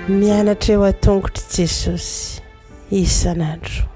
mianatra eo a-tongotry Jesosy isan'andro.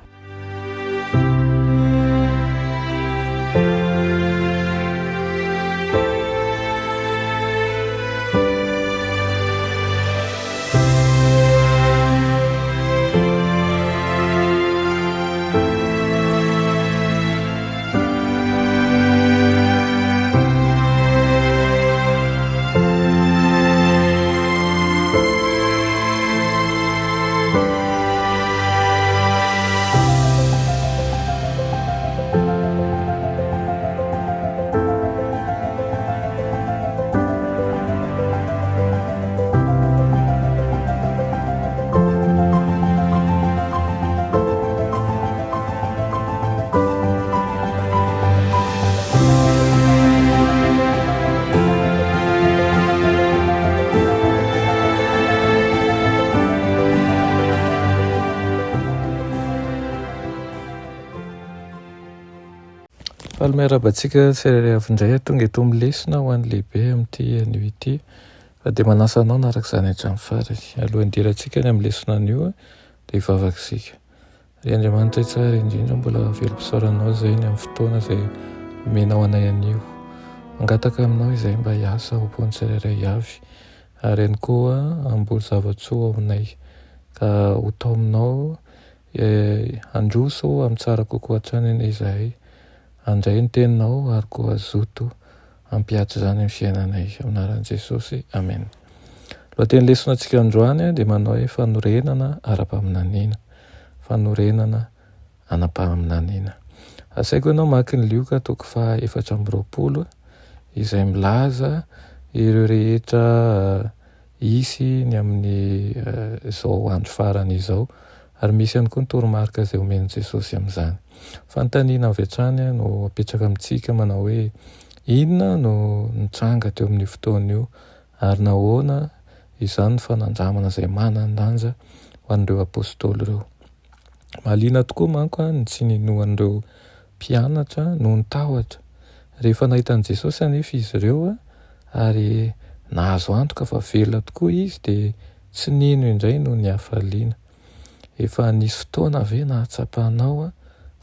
Miarabantsika tsirairay avindray tonga eto amin'ny lesona ho an'ny lehibe amin'ity anio ity fa dia manasa anao naraka izany hatramin'ny farany. Alohan'ny dirantsika ny amin'ny lesona anio dia hivavaka isika. Ry Andriamanitra tsara indrindra mbola velom-pisaoranao izay ny amin'ny fotoana izay omenao anay anio. Mangataka aminao izay mba hiasa ao am-pony tsirairay avy ary ihany koa hamboly zavatsoa ao aminay ka ho tao aminao handroso amin'ny tsara kokoa hatrany anay izahay. Andray ny teninao ary koa azoto ampiatra izany amin'ny fiainanay amin'ny anaran'i Jesosy. Amen. Lohateny lesonantsika androany dia manao hoe fanorenana ara-paminaniana. Fanorenana ara-paminaniana. Asaiko ianao maki ny lioka toko faha 420 izay milaza ireo rehetra hisy ny amin'ny izao andro farany izao ary misy ihany koa ny toromarika izay omen'i Jesosy amin'izany. Fanontaniana avy hatrany no apetraka amintsika manao hoe inona no nitranga teo amin'ny fotoana io ary nahoana izany ny fanandramana izay manan-danja ho an'ireo apôstôly ireo. Mahaliana tokoa manko ny tsy ninoan'ireo mpianatra no nitahotra rehefa nahitan'i Jesosy anefa izy ireo ary nahazo antoka fa velona tokoa izy dia tsy nino indray no niafaliana. Efa nisy fotoana ve nahatsapanao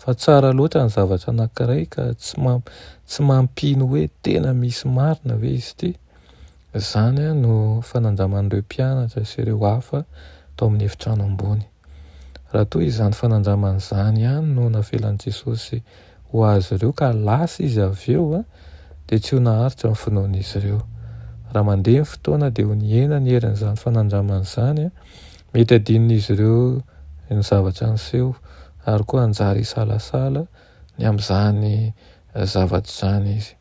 fa tsara loatra ny zavatra anankiray ka tsy mampino hoe tena misy marina ve izy ity. Izany no fanandraman'ireo mpianatra sy ireo hafa tao amin'ny efitrano ambony. Raha toa izany fanandraman'izany ihany no navelan'i Jesosy ho azy ireo ka lasa izy avy eo dia tsy ho naharitra ny finoan'izy ireo. Raha mandeha ny fotoana dia ho niena ny herin'izany fanandraman'izany mety adinon'izy ireo ny zavatra niseho ary koa anjary salasala ny amin'izany zavatra izany izy.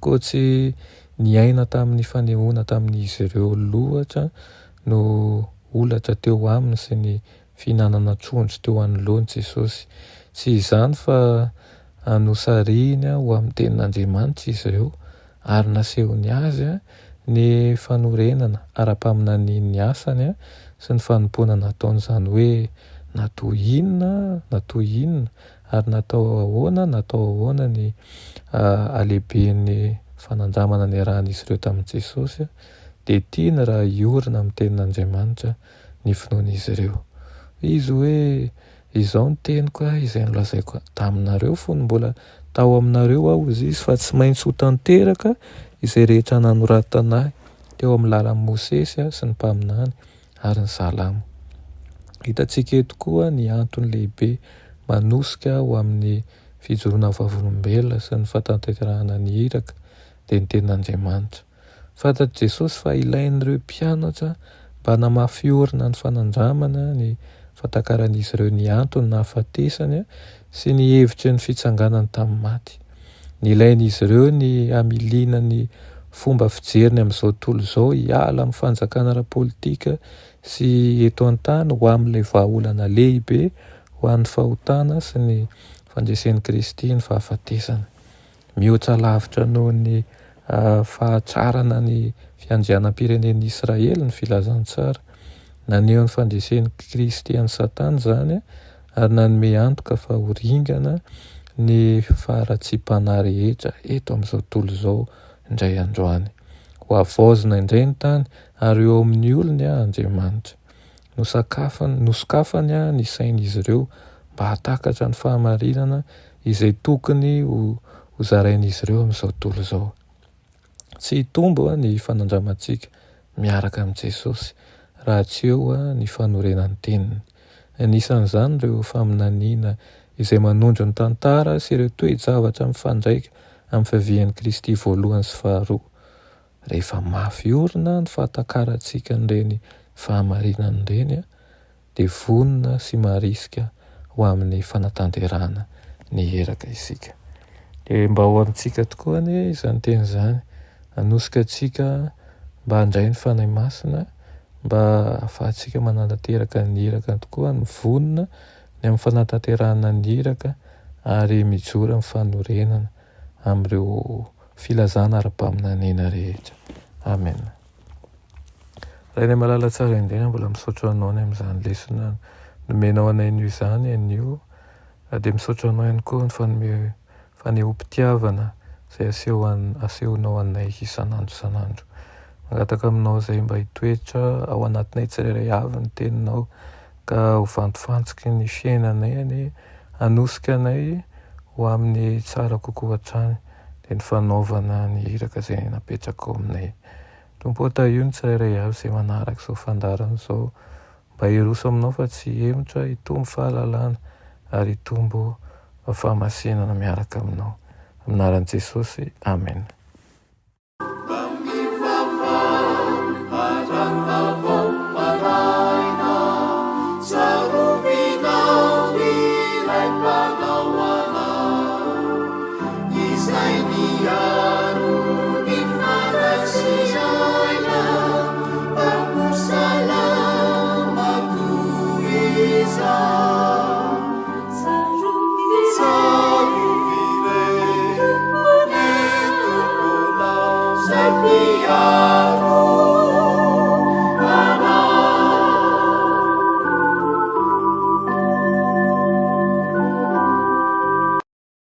Koa tsy niaina tamin'ny fanehoana tamin'izy ireo lohatra no olatra teo aminy sy ny fihinanana trondro teo anoloany Jesosy. Tsy izany fa nosariany ho amin'ny tenin'Andriamanitra izy ireo ary nasehony azy ny fanorenana ara-paminanian'ny asany sy ny fanompoana nataony, izany hoe natao inona ary natao ahoana ny alehiben'ny fanandramana ny arahan'izy ireo tamin'i Jesosy dia tiany raha iorina amin'ny tenin'Andriamanitra ny finoan'izy ireo. Izy hoe izao ny teniko izay nolazaiko taminareo fony mbola tao aminareo aho izy fa tsy maintsy ho tanteraka izay rehetra nanoratanay teo amin'ny lalan'i Mosesy sy ny mpaminany ary ny Salamo. Hitantsika eto koa ny antony lehibe manosika ho amin'ny fijoroana vavolombelona sy ny fahatanterahana ny iraka dia ny tenin'Andriamanitra. Fantatr' Jesosy fa ilain'ireo mpianatra mba namafiorina ny fanandramana ny fatakaran'izy ireo ny antony nahafatesany sy ny hevitry ny fitsanganany tamin'ny maty. Nilain'izy ireo ny hamiliana ny fomba fijeriny amin'izao tontolo izao hiala amin'ny fanjakana ara-pôlitika sy eto an-tany ho amin'ilay vahaolana lehibe ho an'ny fahotana sy ny fandresen'i Kristy ny fahafatesana. Mihoatra lavitra noho ny fahatsarana ny fiandrianam-pirenen'i Israely ny filazantsara. Naneho ny fandresen'i Kristy an'i Satana izany ary nanome antoka fa ho ringana ny faratsiam-panahy rehetra eto amin'izao tontolo izao indray androany. Ho avaozina indray ny tany ary eo amin'ny olony Andriamanitra. Nosokafany ny sain'izy ireo mba hatakatra ny fahamarinana izay tokony ho zarain'izy ireo amin'izao tontolo izao. Tsy hitombo ny fanandramantsika miaraka amin'i Jesosy raha tsy eo ny fanorenan'ny teniny. Anisan'izany ireo faminaniana izay manondro ny tantara sy ireo toe-javatra mifandraika amin'ny fiavian'i Kristy voalohany sy faharoa. Rehefa mafy orina ny fahatakarantsika ireny fahamarinana ireny dia vonona sy marisika ho amin'ny fanatanterahana ny eraka isika. Dia mba ho amintsika tokoa izany teny izany, hanosika antsika mba handray ny fanahy masina, mba ahafahantsika mananateraka ny iraka tokoa, ny vonona ny amin'ny fanatanterahana ny iraka ary mijoro amin'ny fanorenana amin'ireo filazana ara-paminaniana rehetra. Amen. Raha ny malala tsara indrindra mbola misaotra anao ny amin'izany lesona nomenao anay anio izany anio, dia misaotra anao ihany koa ny fanehom-pitiavana izay asehonao anay isan'andro. Mangataka aminao izay mba hitoetra ao anatinay tsirairay avy ny teninao, ka ho vantofantsiky ny fiainanay, hanosika anay ho amin'ny tsara kokoa hatrany, dia ny fanaovana ny iraka izay napetraka ao aminay. Tompo io ny tsirairay avy izay manaraka izao fandarana izao, mba hiroso aminao fa tsy hemotra, hitombo fahalalana ary hitombo fahamasinana miaraka aminao. Amin'ny anaran'i Jesosy, amen.